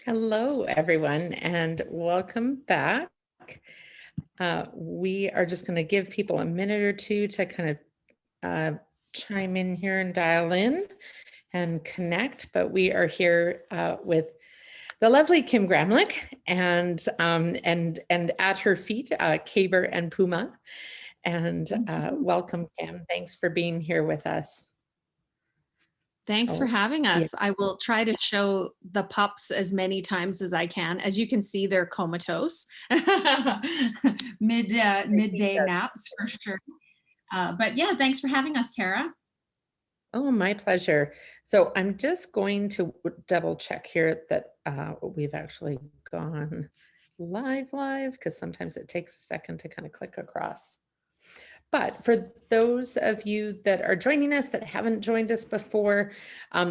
Hello, everyone, and welcome back. We are just going to give people a minute or two to kind of chime in here and dial in and connect. But we are here with the lovely Kim Gramlich and at her feet, Caber and Puma. And welcome, Kim. Thanks for being here with us. Thanks for having yeah. us. I will try to show the pups as many times as I can. As you can see, they're comatose. Midday naps for sure. But yeah, thanks for having us, Tara. Oh, my pleasure. So I'm just going to double check here that we've actually gone live, because sometimes it takes a second to kind of click across. But for those of you that are joining us that haven't joined us before,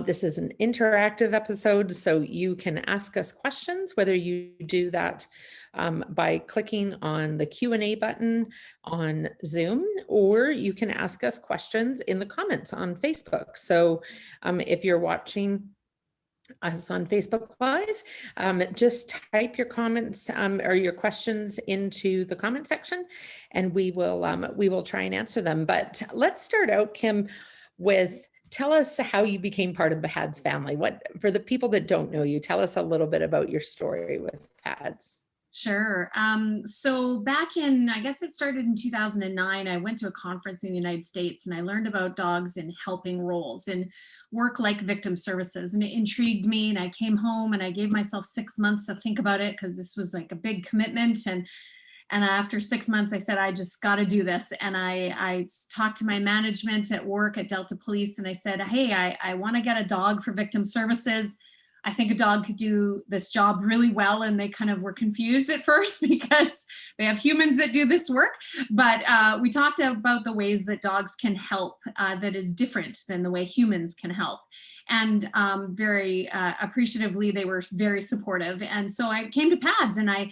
this is an interactive episode, so you can ask us questions, whether you do that by clicking on the Q&A button on Zoom, or you can ask us questions in the comments on Facebook. So if you're watching us on Facebook Live, just type your comments or your questions into the comment section, and we will try and answer them. But let's start out, Kim, with tell us how you became part of the PADS family. What, for the people that don't know you, tell us a little bit about your story with PADS. Sure. So back in, I guess it started in 2009, I went to a conference in the United States and I learned about dogs in helping roles and work like victim services. And it intrigued me. And I came home and I gave myself 6 months to think about it because this was like a big commitment. And after 6 months, I said, I just got to do this. And I talked to my management at work at Delta Police and I said, hey, I want to get a dog for victim services. I think a dog could do this job really well. And they kind of were confused at first because they have humans that do this work. But we talked about the ways that dogs can help that is different than the way humans can help. And very appreciatively, they were very supportive. And so I came to PADS and I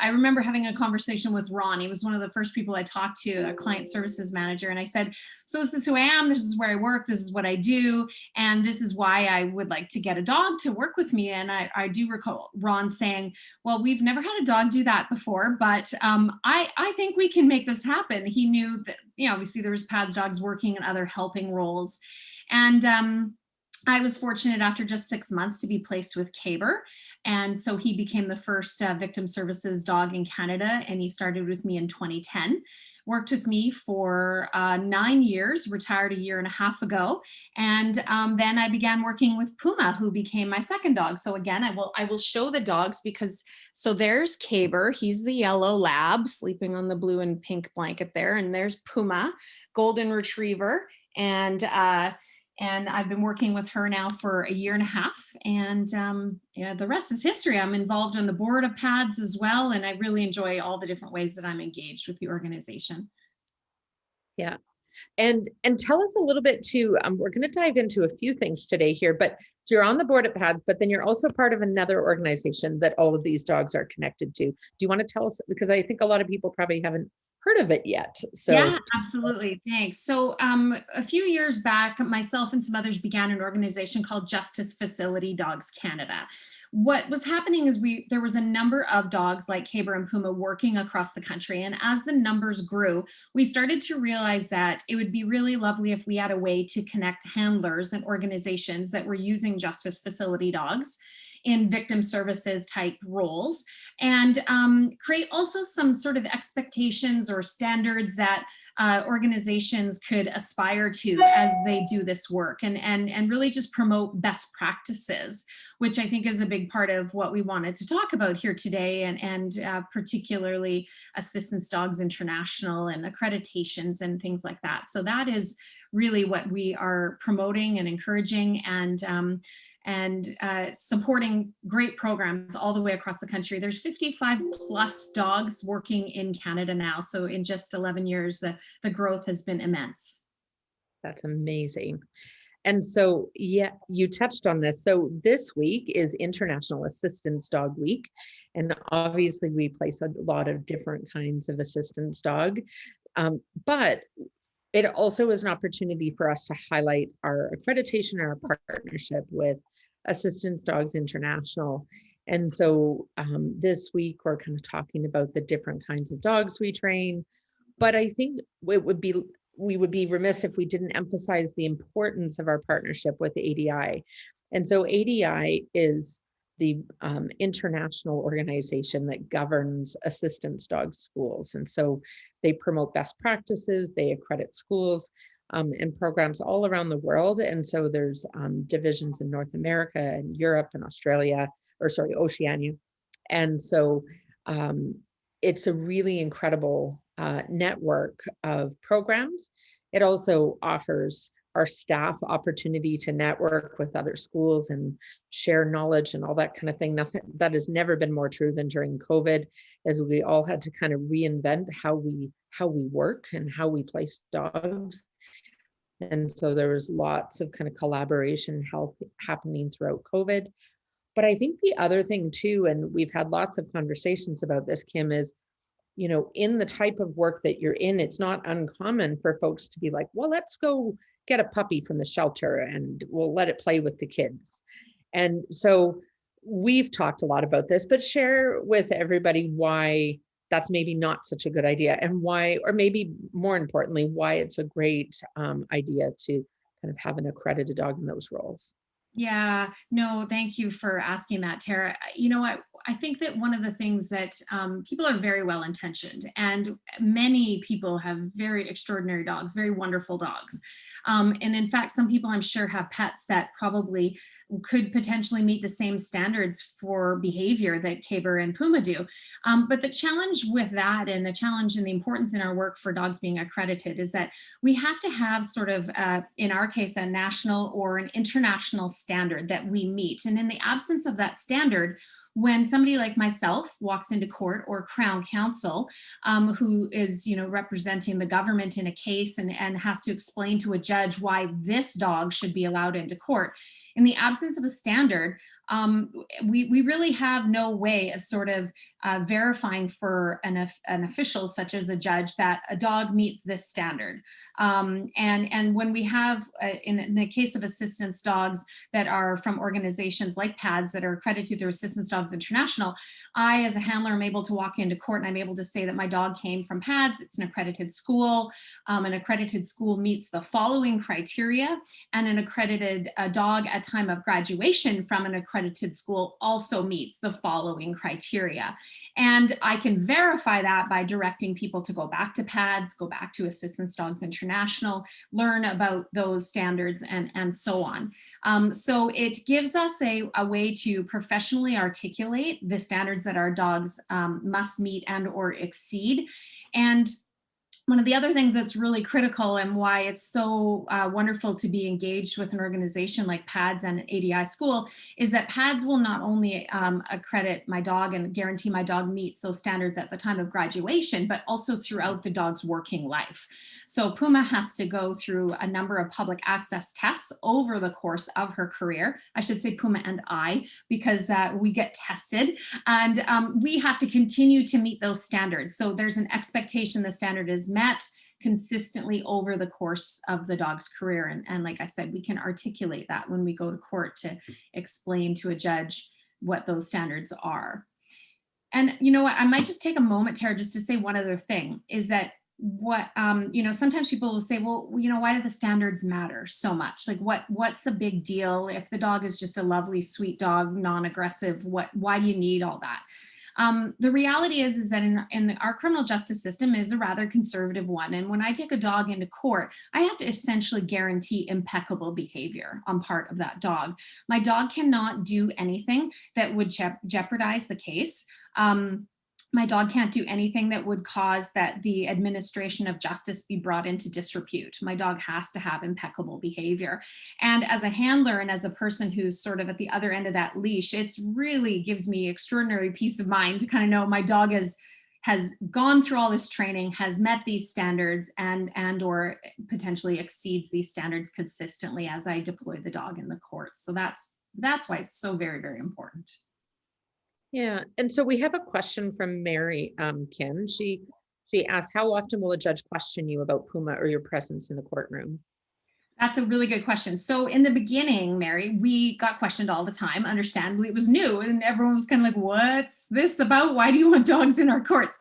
remember having a conversation with Ron. He was one of the first people I talked to, a client services manager. And I said, so this is who I am. This is where I work. This is what I do. And this is why I would like to get a dog to work with me. And I do recall Ron saying, well, we've never had a dog do that before, but I think we can make this happen. He knew that, obviously there was PADS dogs working in other helping roles. And I was fortunate after just 6 months to be placed with Caber. And so he became the first victim services dog in Canada. And he started with me in 2010. Worked with me for 9 years, retired a year and a half ago. And then I began working with Puma, who became my second dog. So again, I will show the dogs because, so there's Caber, he's the yellow lab sleeping on the blue and pink blanket there. And there's Puma, golden retriever. And I've been working with her now for a year and a half. And yeah, the rest is history. I'm involved on the board of PADS as well. And I really enjoy all the different ways that I'm engaged with the organization. Yeah. And tell us a little bit too, we're going to dive into a few things today here, but so you're on the board at PADS, but then you're also part of another organization that all of these dogs are connected to. Do you want to tell us, because I think a lot of people probably haven't heard of it yet. So yeah, absolutely. Thanks. So a few years back, myself and some others began an organization called Justice Facility Dogs Canada. What was happening is there was a number of dogs like Caber and Puma working across the country. And as the numbers grew, we started to realize that it would be really lovely if we had a way to connect handlers and organizations that were using justice facility dogs in victim services type roles, and create also some sort of expectations or standards that organizations could aspire to as they do this work, and really just promote best practices, which I think is a big part of what we wanted to talk about here today, and particularly Assistance Dogs International and accreditations and things like that. So that is really what we are promoting and encouraging, and supporting great programs all the way across the country. There's 55 plus dogs working in Canada now. So in just 11 years, the growth has been immense. that's amazing. And so, yeah, you touched on this. So this week is International Assistance Dog Week. And obviously we place a lot of different kinds of assistance dog. But it also is an opportunity for us to highlight our accreditation and our partnership with Assistance Dogs International. And so this week we're kind of talking about the different kinds of dogs we train. But I think we would be remiss if we didn't emphasize the importance of our partnership with ADI. And so ADI is the international organization that governs assistance dog schools. And so they promote best practices, they accredit schools and programs all around the world. And so there's divisions in North America and Europe and Australia, or sorry, Oceania. And so it's a really incredible network of programs. It also offers our staff opportunity to network with other schools and share knowledge and all that kind of thing. Nothing that has never been more true than during COVID, as we all had to kind of reinvent how we work and how we place dogs. And so there was lots of kind of collaboration help happening throughout COVID. But I think the other thing too, and we've had lots of conversations about this, Kim, is, you know, in the type of work that you're in, it's not uncommon for folks to be like, well, let's go get a puppy from the shelter and we'll let it play with the kids. And so we've talked a lot about this, but share with everybody why that's maybe not such a good idea, and why, or maybe more importantly, why it's a great idea to kind of have an accredited dog in those roles. Yeah, no, thank you for asking that, Tara. You know what? I think that one of the things that people are very well intentioned, and many people have very extraordinary dogs, very wonderful dogs. And in fact, some people I'm sure have pets that probably could potentially meet the same standards for behavior that Caber and Puma do. But the challenge with that, and the challenge and the importance in our work for dogs being accredited, is that we have to have sort of, in our case, a national or an international standard that we meet. And in the absence of that standard, when somebody like myself walks into court, or Crown Counsel, who is, you know, representing the government in a case and has to explain to a judge why this dog should be allowed into court, in the absence of a standard, we really have no way of sort of verifying for an official such as a judge that a dog meets this standard. And when we have, in the case of assistance dogs that are from organizations like PADS that are accredited through Assistance Dogs International, I, as a handler, am able to walk into court and I'm able to say that my dog came from PADS. It's an accredited school. An accredited school meets the following criteria, and an accredited dog at time of graduation from an accredited school also meets the following criteria. And I can verify that by directing people to go back to PADS, go back to Assistance Dogs International, learn about those standards, and so on. So it gives us a way to professionally articulate the standards that our dogs must meet and or exceed. And one of the other things that's really critical, and why it's so wonderful to be engaged with an organization like PADS and ADI School, is that PADS will not only accredit my dog and guarantee my dog meets those standards at the time of graduation, but also throughout the dog's working life. So Puma has to go through a number of public access tests over the course of her career. I should say Puma and I, because we get tested, and we have to continue to meet those standards. So there's an expectation the standard is met consistently over the course of the dog's career. And like I said, we can articulate that when we go to court to explain to a judge what those standards are. And you know what, I might just take a moment, Tara, just to say one other thing, is that what, you know, sometimes people will say, well, you know, why do the standards matter so much? Like what's a big deal if the dog is just a lovely, sweet dog, non-aggressive? Why do you need all that? The reality is that in our criminal justice system is a rather conservative one. And when I take a dog into court, I have to essentially guarantee impeccable behavior on part of that dog. My dog cannot do anything that would jeopardize the case. My dog can't do anything that would cause that the administration of justice be brought into disrepute. My dog has to have impeccable behavior. And as a handler and as a person who's sort of at the other end of that leash, it's really gives me extraordinary peace of mind to kind of know my dog has gone through all this training, has met these standards, and or potentially exceeds these standards consistently as I deploy the dog in the courts. So that's why it's so very, very important. Yeah, and so we have a question from Mary Kim. She asked, how often will a judge question you about Puma or your presence in the courtroom? That's a really good question. So in the beginning, Mary, we got questioned all the time. Understandably, it was new, and everyone was kind of like, "What's this about? Why do you want dogs in our courts?"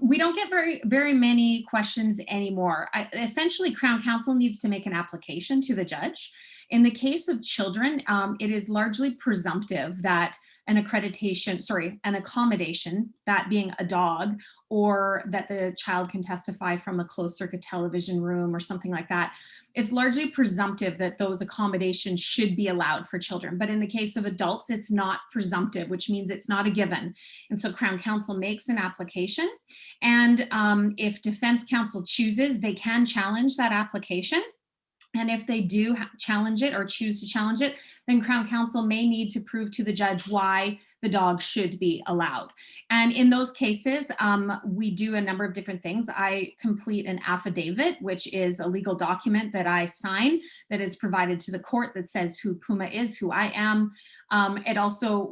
We don't get very many questions anymore. Essentially, Crown Counsel needs to make an application to the judge. In the case of children, it is largely presumptive that an accommodation, that being a dog, or that the child can testify from a closed circuit television room or something like that, it's largely presumptive that those accommodations should be allowed for children. But in the case of adults, it's not presumptive, which means it's not a given. And so Crown Counsel makes an application. And if defense counsel chooses, they can challenge that application. And if they do challenge it or choose to challenge it, then Crown Counsel may need to prove to the judge why the dog should be allowed. And in those cases, we do a number of different things. I complete an affidavit, which is a legal document that I sign that is provided to the court that says who Puma is, who I am.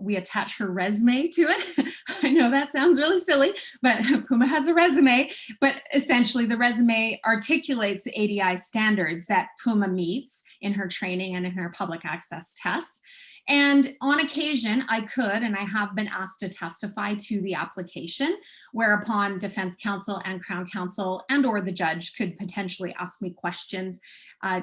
We attach her resume to it. I know that sounds really silly, but Puma has a resume. But essentially, the resume articulates the ADI standards that Puma meets in her training and in her public access tests. And on occasion, I could, and I have been asked to testify to the application, whereupon defense counsel and Crown Counsel and or the judge could potentially ask me questions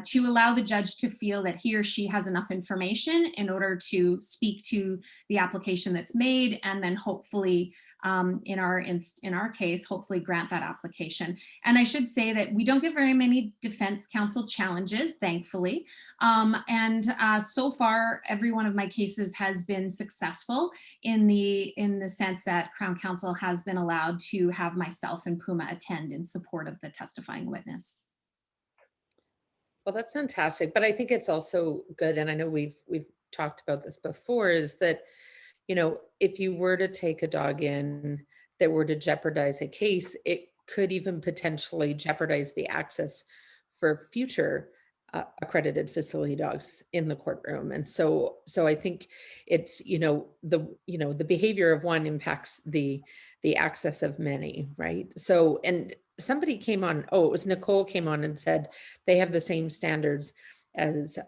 to allow the judge to feel that he or she has enough information in order to speak to the application that's made, and then hopefully, in our case, hopefully grant that application. And I should say that we don't get very many defense counsel challenges, thankfully. So far, every one of my cases has been successful in the sense that Crown Counsel has been allowed to have myself and Puma attend in support of the testifying witness. Well, that's fantastic. But I think it's also good, and I know we've talked about this before, is that, if you were to take a dog in that were to jeopardize a case, it could even potentially jeopardize the access for future accredited facility dogs in the courtroom. And so I think it's, the behavior of one impacts the access of many, right? So, and somebody came on, it was Nicole came on and said they have the same standards as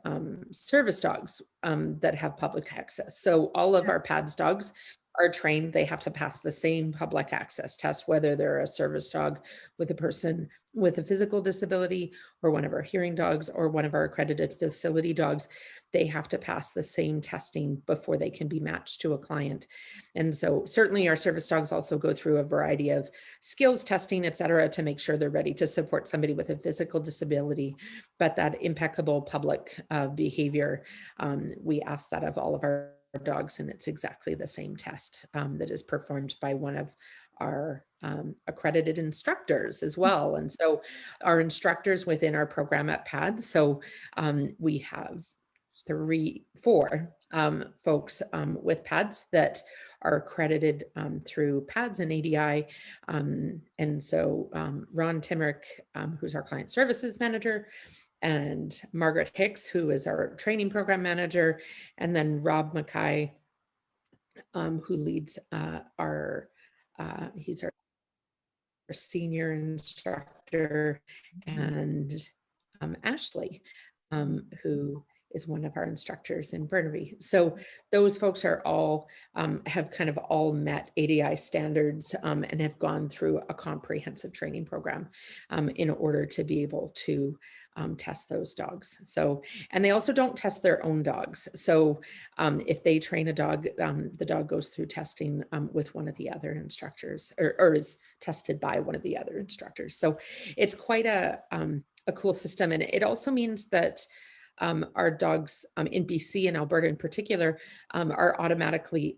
service dogs that have public access. So all of our PADS dogs are trained, they have to pass the same public access test, whether they're a service dog with a person with a physical disability, or one of our hearing dogs, or one of our accredited facility dogs. They have to pass the same testing before they can be matched to a client. And so certainly our service dogs also go through a variety of skills testing, et cetera, to make sure they're ready to support somebody with a physical disability. But that impeccable public behavior, we ask that of all of our dogs, and it's exactly the same test that is performed by one of our accredited instructors as well. And so our instructors within our program at PADS, so we have 4 folks with PADS that are accredited through PADS and ADI. And so Ron Timmerick, who's our client services manager, and Margaret Hicks, who is our training program manager, and then Rob Mackay, who leads he's our senior instructor, and Ashley, who is one of our instructors in Burnaby. So those folks are all have kind of all met ADI standards and have gone through a comprehensive training program in order to be able to test those dogs. So, and they also don't test their own dogs. So if they train a dog, the dog goes through testing with one of the other instructors, or is tested by one of the other instructors. So it's quite a cool system. And it also means that our dogs in BC and Alberta in particular are automatically,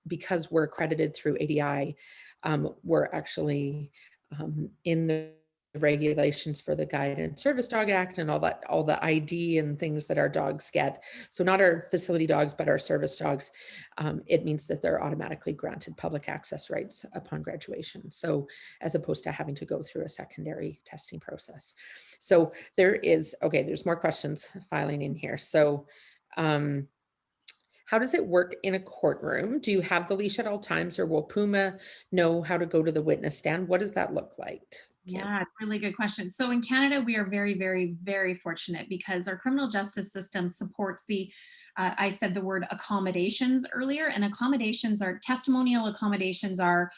because we're accredited through ADI, we're actually in the regulations for the Guide and Service Dog Act and all the ID and things that our dogs get. So not our facility dogs, but our service dogs. It means that they're automatically granted public access rights upon graduation. So as opposed to having to go through a secondary testing process. So there's more questions filing in here. So how does it work in a courtroom? Do you have the leash at all times, or will Puma know how to go to the witness stand? What does that look like? you. Yeah, really good question. So in Canada, we are very, very, very fortunate because our criminal justice system supports I said the word accommodations earlier, and accommodations are testimonial accommodations are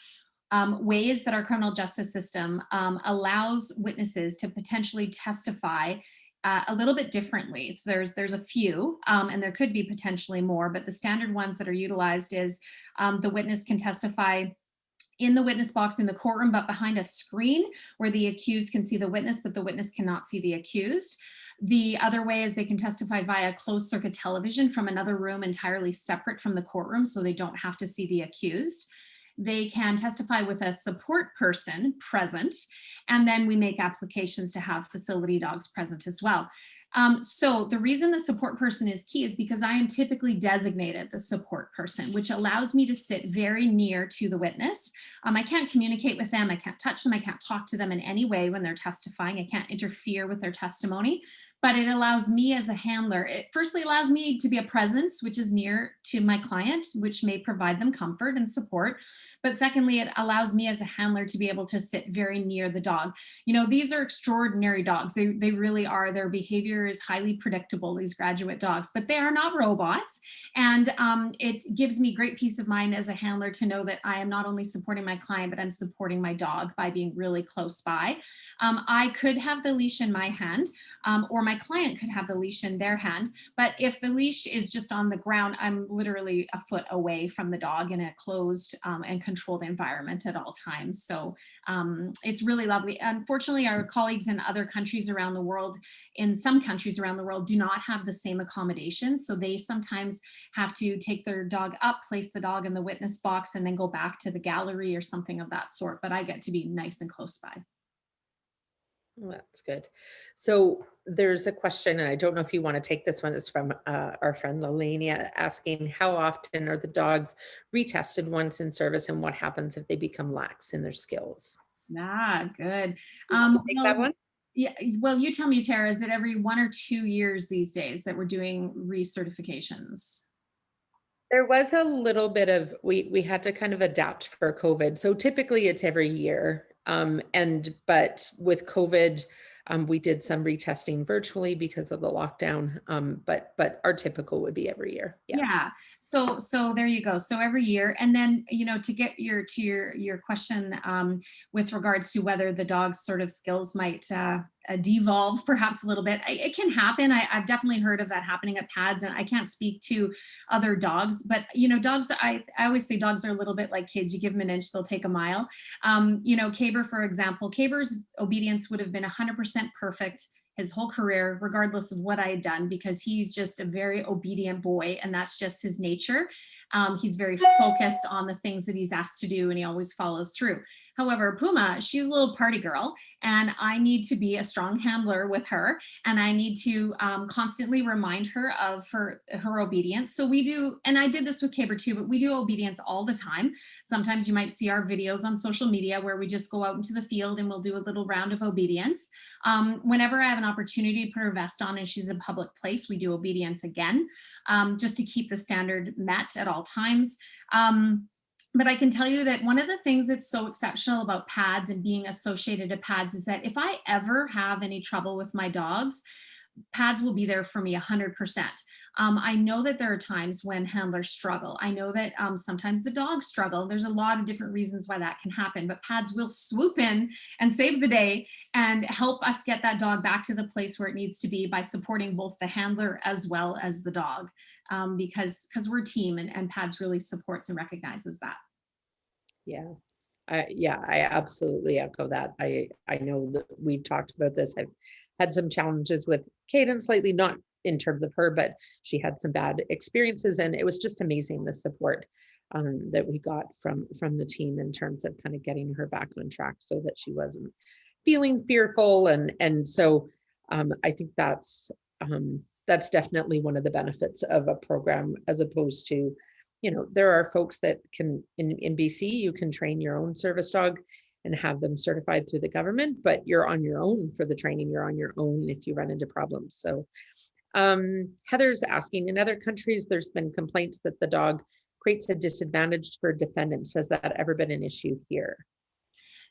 ways that our criminal justice system allows witnesses to potentially testify a little bit differently. So there's a few, and there could be potentially more, but the standard ones that are utilized is the witness can testify in the witness box in the courtroom, but behind a screen where the accused can see the witness, but the witness cannot see the accused. The other way is they can testify via closed circuit television from another room entirely separate from the courtroom, so they don't have to see the accused. They can testify with a support person present, and then we make applications to have facility dogs present as well. So the reason the support person is key is because I am typically designated the support person, which allows me to sit very near to the witness. I can't communicate with them. I can't touch them. I can't talk to them in any way when they're testifying. I can't interfere with their testimony, but it allows me as a handler. It firstly allows me to be a presence, which is near to my client, which may provide them comfort and support. But secondly, it allows me as a handler to be able to sit very near the dog. You know, these are extraordinary dogs. They really are. Their behavior is highly predictable, these graduate dogs, but they are not robots. And it gives me great peace of mind as a handler to know that I am not only supporting my client, but I'm supporting my dog by being really close by. I could have the leash in my hand, or my client could have the leash in their hand. But if the leash is just on the ground, I'm literally a foot away from the dog in a closed and controlled environment at all times. So it's really lovely. Unfortunately, our colleagues in other countries around the world, in some countries around the world, do not have the same accommodations. So they sometimes have to take their dog up, place the dog in the witness box, and then go back to the gallery or something of that sort. But I get to be nice and close by. Well, that's good. So there's a question, and I don't know if you want to take this one. It's from our friend Lelania asking, how often are the dogs retested once in service, and what happens if they become lax in their skills? Ah, good. You want to take that Well, one? yeah, well, you tell me, Tara, is it every 1 or 2 years these days that we're doing recertifications? There was a little bit of we had to kind of adapt for COVID. So typically it's every year. But with COVID, we did some retesting virtually because of the lockdown. But our typical would be every year. Yeah. Yeah. So there you go. So every year, and then to get your question with regards to whether the dog's sort of skills might devolve perhaps a little bit. It can happen. I've definitely heard of that happening at pads, and I can't speak to other dogs, but dogs. I always say dogs are a little bit like kids. You give them an inch, they'll take a mile. Caber, for example, Caber's obedience would have been 100% perfect his whole career, regardless of what I had done, because he's just a very obedient boy, and that's just his nature. He's very focused on the things that he's asked to do, and he always follows through. However, Puma, she's a little party girl, and I need to be a strong handler with her, and I need to constantly remind her of her obedience. So we do, and I did this with Caber too, but we do obedience all the time. Sometimes you might see our videos on social media where we just go out into the field and we'll do a little round of obedience. Whenever I have an opportunity to put her vest on and she's in public place, we do obedience again, just to keep the standard met at all times. But I can tell you that one of the things that's so exceptional about pads and being associated to pads is that if I ever have any trouble with my dogs, pads will be there for me 100%. I know that there are times when handlers struggle. I know that sometimes the dogs struggle. There's a lot of different reasons why that can happen, but pads will swoop in and save the day and help us get that dog back to the place where it needs to be by supporting both the handler as well as the dog, because we're a team, and pads really supports and recognizes that. Yeah. I absolutely echo that. I know that we've talked about this. I've had some challenges with Cadence lately, not in terms of her, but she had some bad experiences, and it was just amazing the support that we got from the team in terms of kind of getting her back on track so that she wasn't feeling fearful, and so I think that's definitely one of the benefits of a program as opposed to, there are folks that can in BC, you can train your own service dog and have them certified through the government, but you're on your own for the training. You're on your own if you run into problems. So Heather's asking, in other countries, there's been complaints that the dog creates a disadvantage for defendants. Has that ever been an issue here?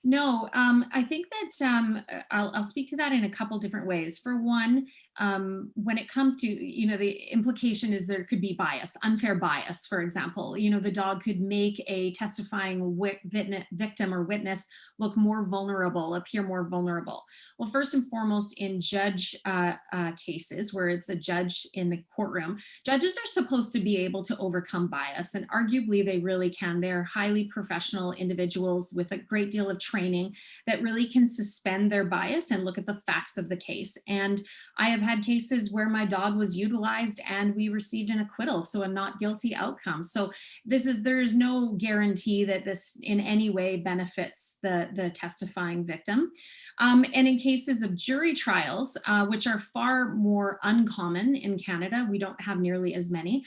No, I think that I'll speak to that in a couple different ways. For one, when it comes to, the implication is there could be bias, unfair bias, for example. The dog could make a testifying victim or witness look more vulnerable, appear more vulnerable. Well, first and foremost, in judge cases where it's a judge in the courtroom, judges are supposed to be able to overcome bias, and arguably they really can. They're highly professional individuals with a great deal of training that really can suspend their bias and look at the facts of the case. And I have had cases where my dog was utilized and we received an acquittal, so a not guilty outcome. So there's no guarantee that this in any way benefits the testifying victim. And in cases of jury trials, which are far more uncommon in Canada, we don't have nearly as many.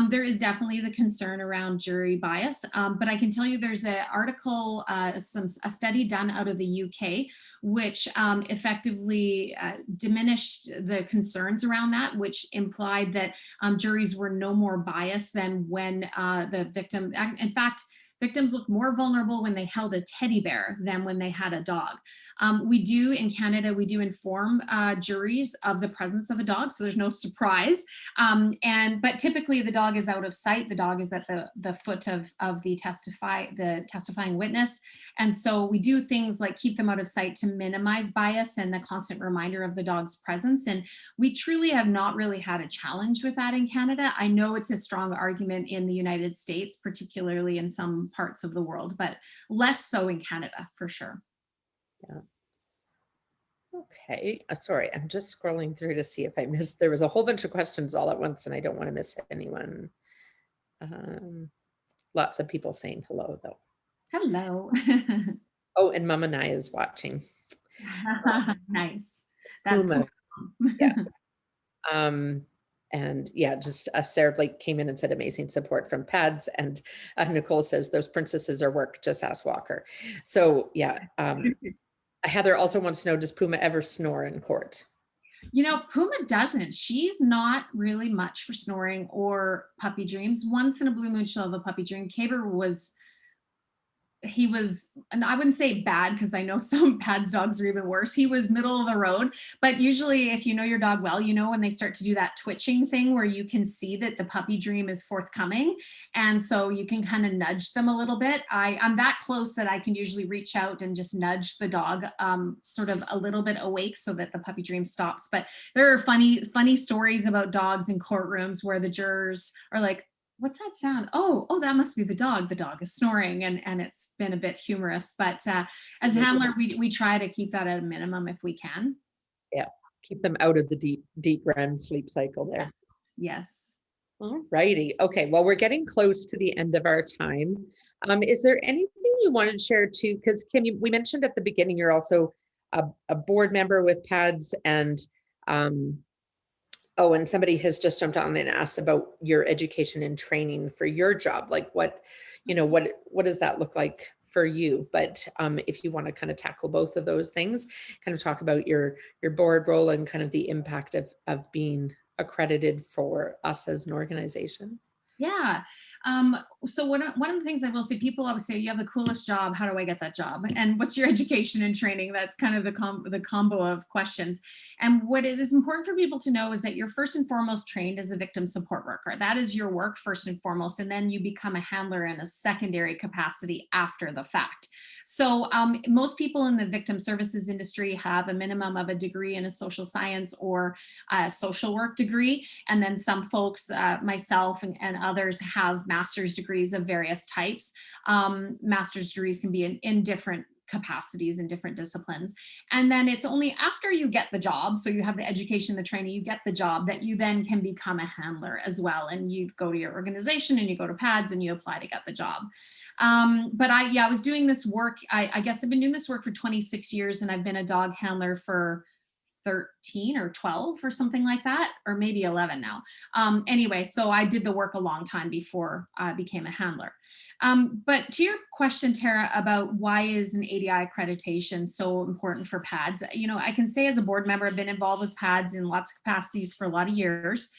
There is definitely the concern around jury bias, but I can tell you there's an article, a study done out of the UK, which effectively diminished the concerns around that, which implied that juries were no more biased than when the victim, in fact, victims look more vulnerable when they held a teddy bear than when they had a dog. We do in Canada, we do inform juries of the presence of a dog, so there's no surprise. But typically the dog is out of sight. The dog is at the foot of the testifying witness. And so we do things like keep them out of sight to minimize bias and the constant reminder of the dog's presence. And we truly have not really had a challenge with that in Canada. I know it's a strong argument in the United States, particularly in some parts of the world, but less so in Canada for sure. Yeah. Okay. Sorry, I'm just scrolling through to see if I missed. There was a whole bunch of questions all at once, and I don't want to miss anyone. Lots of people saying hello, though. Hello. Oh, and Mama Naya is watching. Nice. That's Puma. cool. Yeah. And yeah, just Sarah Blake came in and said amazing support from Pads, and Nicole says those princesses are work, just ask Walker. So yeah, Heather also wants to know, does Puma ever snore in court? Puma doesn't. She's not really much for snoring or puppy dreams. Once in a blue moon she'll have a puppy dream. Caber was, and I wouldn't say bad because I know some Pads dogs are even worse. He was middle of the road, but usually if you know your dog well, when they start to do that twitching thing where you can see that the puppy dream is forthcoming. And so you can kind of nudge them a little bit. I'm that close that I can usually reach out and just nudge the dog sort of a little bit awake so that the puppy dream stops. But there are funny stories about dogs in courtrooms where the jurors are like, what's that sound? Oh, that must be the dog. The dog is snoring, and it's been a bit humorous. But as a handler, we try to keep that at a minimum if we can. Yeah, keep them out of the deep REM sleep cycle there. Yes. All righty. Okay, well, we're getting close to the end of our time. Is there anything you wanted to share too? Because Kim, we mentioned at the beginning, you're also a board member with Pads, and oh, and somebody has just jumped on and asked about your education and training for your job. Like what does that look like for you? But if you want to kind of tackle both of those things, kind of talk about your board role and kind of the impact of being accredited for us as an organization. Yeah. So one of the things I will say, people always say, you have the coolest job. How do I get that job? And what's your education and training? That's kind of the combo of questions. And what it is important for people to know is that you're first and foremost trained as a victim support worker. That is your work first and foremost. And then you become a handler in a secondary capacity after the fact. So most people in the victim services industry have a minimum of a degree in a social science or a social work degree. And then some folks, myself and others, have master's degrees of various types. Master's degrees can be in different capacities in different disciplines. And then it's only after you get the job, so you have the education, the training, you get the job, that you then can become a handler as well. And you go to your organization and you go to Pads and you apply to get the job. But I was doing this work. I guess I've been doing this work for 26 years, and I've been a dog handler for 13 or 12 or something like that, or maybe 11 now. Anyway, so I did the work a long time before I became a handler. But to your question, Tara, about why is an ADI accreditation so important for Pads? I can say as a board member, I've been involved with Pads in lots of capacities for a lot of years.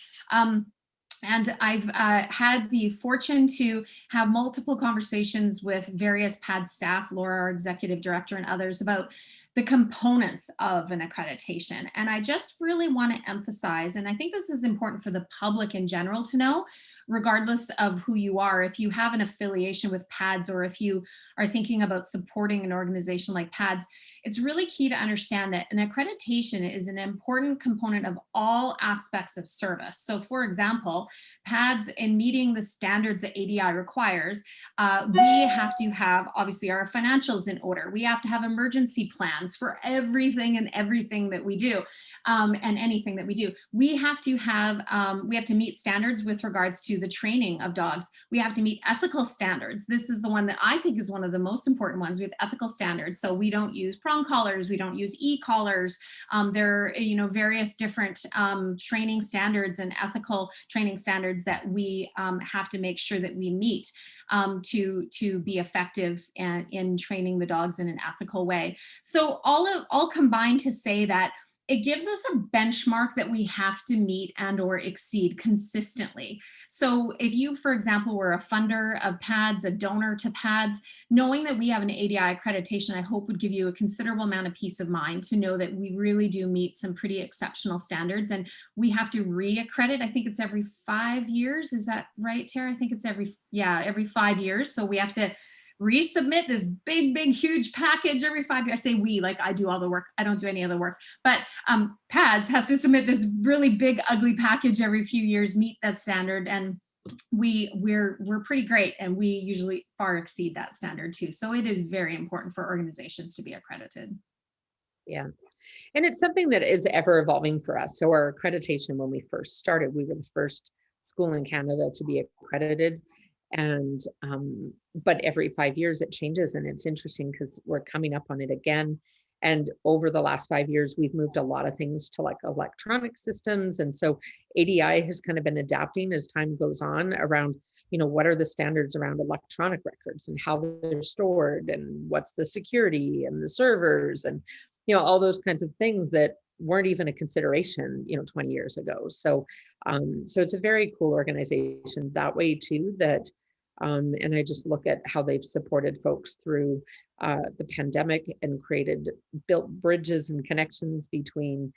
And I've had the fortune to have multiple conversations with various PAD staff, Laura, our executive director, and others about the components of an accreditation. And I just really want to emphasize, and I think this is important for the public in general to know, regardless of who you are, if you have an affiliation with PADS or if you are thinking about supporting an organization like PADS, it's really key to understand that an accreditation is an important component of all aspects of service. So for example, PADS in meeting the standards that ADI requires, we have to have obviously our financials in order. We have to have emergency plans for everything and everything that we do, and anything that we do. We have to meet standards with regards to the training of dogs. We have to meet ethical standards. This is the one that I think is one of the most important ones. We have ethical standards. So we don't use prong collars, we don't use e-collars. There are, various different training standards and ethical training standards that we have to make sure that we meet to be effective in training the dogs in an ethical way. So all combined to say that it gives us a benchmark that we have to meet and or exceed consistently. So if you, for example, were a funder of PADS, a donor to PADS, knowing that we have an ADI accreditation, I hope would give you a considerable amount of peace of mind to know that we really do meet some pretty exceptional standards, and we have to re-accredit. I think it's every 5 years. Is that right, Tara? I think it's every 5 years. So we have to resubmit this big, huge package every 5 years. I say we, like I do all the work. I don't do any other work. But PADS has to submit this really big, ugly package every few years, meet that standard. And we're pretty great, and we usually far exceed that standard too. So it is very important for organizations to be accredited. Yeah. And it's something that is ever evolving for us. So our accreditation, when we first started, we were the first school in Canada to be accredited. And but every 5 years it changes, and it's interesting because we're coming up on it again. And over the last 5 years, we've moved a lot of things to like electronic systems. And so ADI has kind of been adapting as time goes on around, what are the standards around electronic records and how they're stored, and what's the security and the servers, and all those kinds of things that weren't even a consideration 20 years ago. So it's a very cool organization that way too, that and I just look at how they've supported folks through the pandemic and built bridges and connections between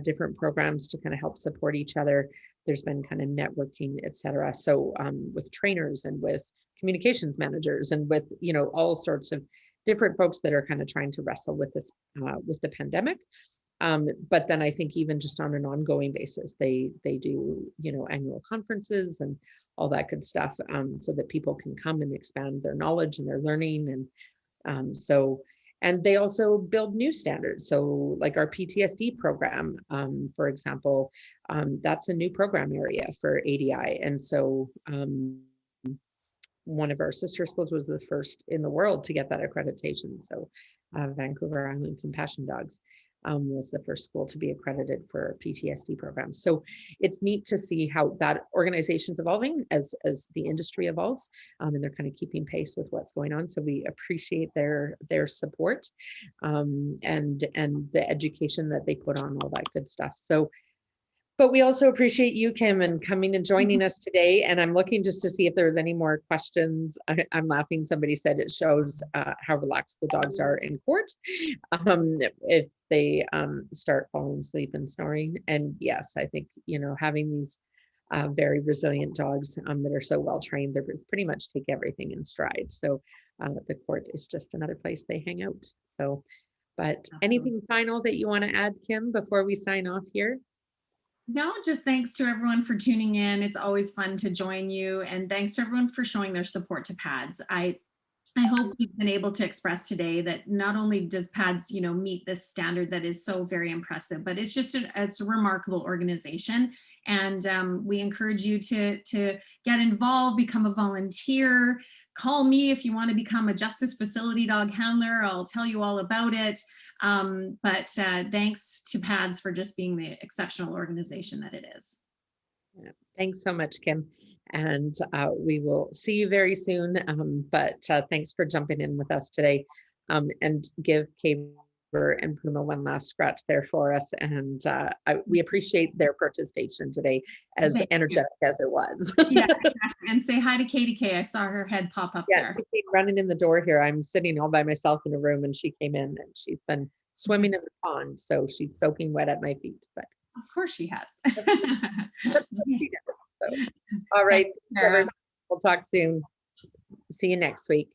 different programs to kind of help support each other. There's been kind of networking, et cetera. So with trainers and with communications managers and with all sorts of different folks that are kind of trying to wrestle with this with the pandemic. But then I think even just on an ongoing basis, they do annual conferences and all that good stuff, so that people can come and expand their knowledge and their learning. And and they also build new standards. So like our PTSD program, for example, that's a new program area for ADI. And so one of our sister schools was the first in the world to get that accreditation. So Vancouver Island Compassion Dogs was the first school to be accredited for PTSD programs. So it's neat to see how that organization's evolving as the industry evolves, and they're kind of keeping pace with what's going on. So we appreciate their support, and the education that they put on, all that good stuff. So, but we also appreciate you, Kim, and coming and joining us today. And I'm looking just to see if there's any more questions. I'm laughing. Somebody said it shows how relaxed the dogs are in court if they start falling asleep and snoring. And yes, I think, having these very resilient dogs that are so well trained, they pretty much take everything in stride. So the court is just another place they hang out. So, but Absolutely. Anything final that you want to add, Kim, before we sign off here? No, just thanks to everyone for tuning in. It's always fun to join you. And thanks to everyone for showing their support to PADS. I hope we've been able to express today that not only does PADS, meet this standard that is so very impressive, but it's just it's a remarkable organization. And we encourage you to get involved, become a volunteer, call me if you want to become a justice facility dog handler. I'll tell you all about it. But thanks to PADS for just being the exceptional organization that it is. Yeah. Thanks so much, Kim. And we will see you very soon. But thanks for jumping in with us today. And give Kay and Puma one last scratch there for us. And we appreciate their participation today, as Thank you. energetic as it was. Yeah, exactly. And say hi to Katie K. I saw her head pop up Yeah, there. she came running in the door here. I'm sitting all by myself in a room, and she came in, and she's been swimming in the pond, so she's soaking wet at my feet. But Of course she has. that's what she does. So, all right, Thanks, Sarah. we'll talk soon. See you next week.